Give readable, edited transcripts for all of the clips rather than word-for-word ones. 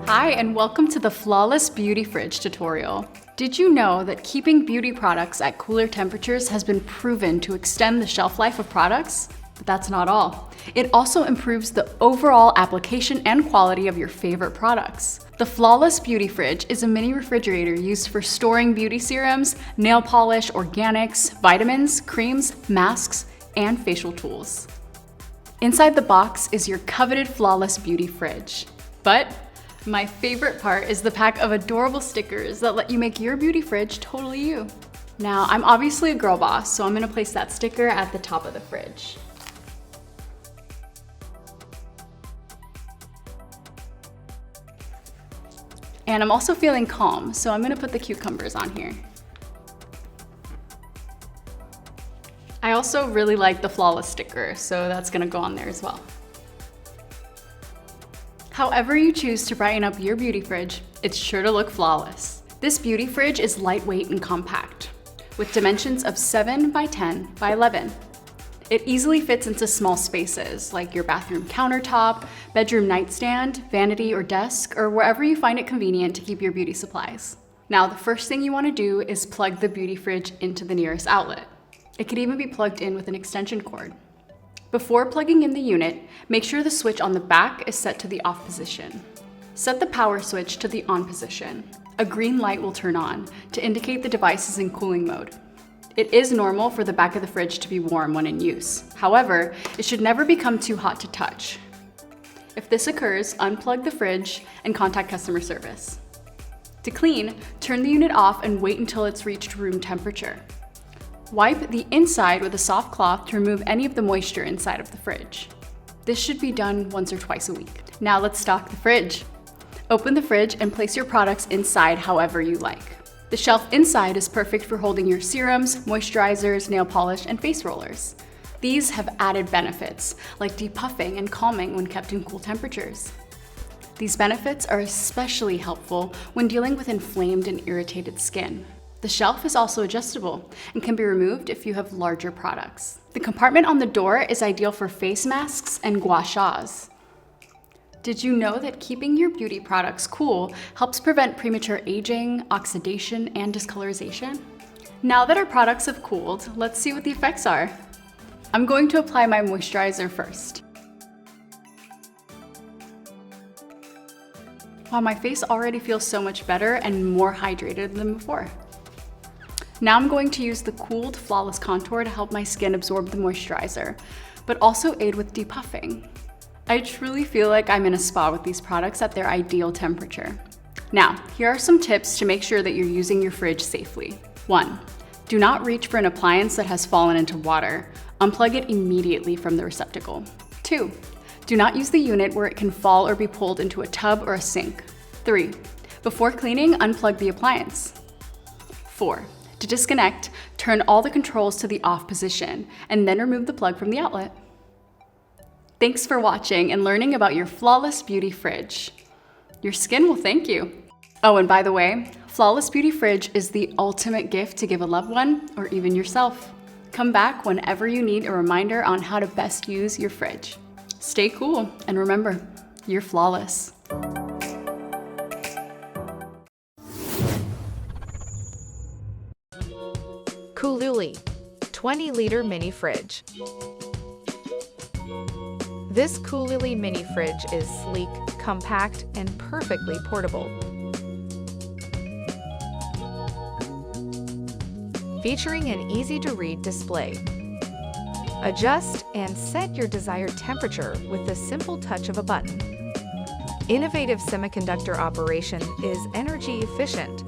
Hi, and welcome to the Flawless Beauty Fridge tutorial. Did you know that keeping beauty products at cooler temperatures has been proven to extend the shelf life of products? But that's not all. It also improves the overall application and quality of your favorite products. The Flawless Beauty Fridge is a mini refrigerator used for storing beauty serums, nail polish, organics, vitamins, creams, masks, and facial tools. Inside the box is your coveted Flawless Beauty Fridge. But my favorite part is the pack of adorable stickers that let you make your beauty fridge totally you. Now, I'm obviously a girl boss, so I'm gonna place that sticker at the top of the fridge. And I'm also feeling calm, so I'm gonna put the cucumbers on here. I also really like the Flawless sticker, so that's gonna go on there as well. However you choose to brighten up your beauty fridge, it's sure to look flawless. This beauty fridge is lightweight and compact, with dimensions of 7 by 10 by 11. It easily fits into small spaces, like your bathroom countertop, bedroom nightstand, vanity or desk, or wherever you find it convenient to keep your beauty supplies. Now, the first thing you want to do is plug the beauty fridge into the nearest outlet. It could even be plugged in with an extension cord. Before plugging in the unit, make sure the switch on the back is set to the off position. Set the power switch to the on position. A green light will turn on to indicate the device is in cooling mode. It is normal for the back of the fridge to be warm when in use. However, it should never become too hot to touch. If this occurs, unplug the fridge and contact customer service. To clean, turn the unit off and wait until it's reached room temperature. Wipe the inside with a soft cloth to remove any of the moisture inside of the fridge. This should be done once or twice a week. Now let's stock the fridge. Open the fridge and place your products inside however you like. The shelf inside is perfect for holding your serums, moisturizers, nail polish, and face rollers. These have added benefits, like depuffing and calming when kept in cool temperatures. These benefits are especially helpful when dealing with inflamed and irritated skin. The shelf is also adjustable and can be removed if you have larger products. The compartment on the door is ideal for face masks and gua shas. Did you know that keeping your beauty products cool helps prevent premature aging, oxidation, and discolorization? Now that our products have cooled, let's see what the effects are. I'm going to apply my moisturizer first. Wow, my face already feels so much better and more hydrated than before. Now I'm going to use the cooled Flawless Contour to help my skin absorb the moisturizer, but also aid with depuffing. I truly feel like I'm in a spa with these products at their ideal temperature. Now, here are some tips to make sure that you're using your fridge safely. 1. Do not reach for an appliance that has fallen into water. Unplug it immediately from the receptacle. 2. Do not use the unit where it can fall or be pulled into a tub or a sink. 3. Before cleaning, unplug the appliance. 4. To disconnect, turn all the controls to the off position and then remove the plug from the outlet. Thanks for watching and learning about your Flawless Beauty Fridge. Your skin will thank you. Oh, and by the way, Flawless Beauty Fridge is the ultimate gift to give a loved one or even yourself. Come back whenever you need a reminder on how to best use your fridge. Stay cool and remember, you're flawless. Cooluli 20-liter mini fridge. This Cooluli mini fridge is sleek, compact, and perfectly portable. Featuring an easy-to-read display. Adjust and set your desired temperature with the simple touch of a button. Innovative semiconductor operation is energy efficient,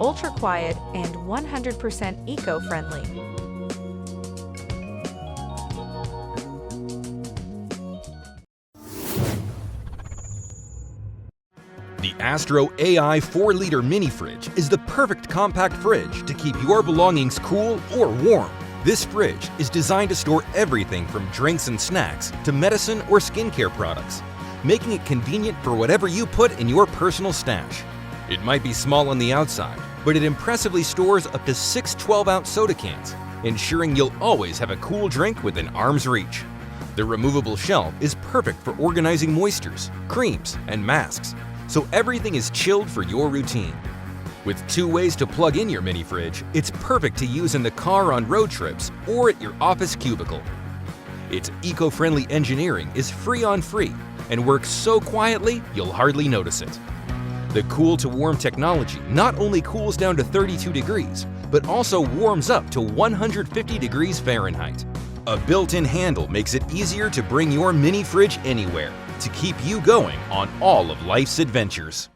ultra quiet, and 100% eco-friendly. The AstroAI 4-liter mini fridge is the perfect compact fridge to keep your belongings cool or warm. This fridge is designed to store everything from drinks and snacks to medicine or skincare products, making it convenient for whatever you put in your personal stash. It might be small on the outside, but it impressively stores up to 6 12-ounce soda cans, ensuring you'll always have a cool drink within arm's reach. The removable shelf is perfect for organizing moistures, creams, and masks, so everything is chilled for your routine. With 2 ways to plug in your mini fridge, it's perfect to use in the car on road trips or at your office cubicle. Its eco-friendly engineering is free and works so quietly you'll hardly notice it. The cool-to-warm technology not only cools down to 32 degrees, but also warms up to 150 degrees Fahrenheit. A built-in handle makes it easier to bring your mini fridge anywhere to keep you going on all of life's adventures.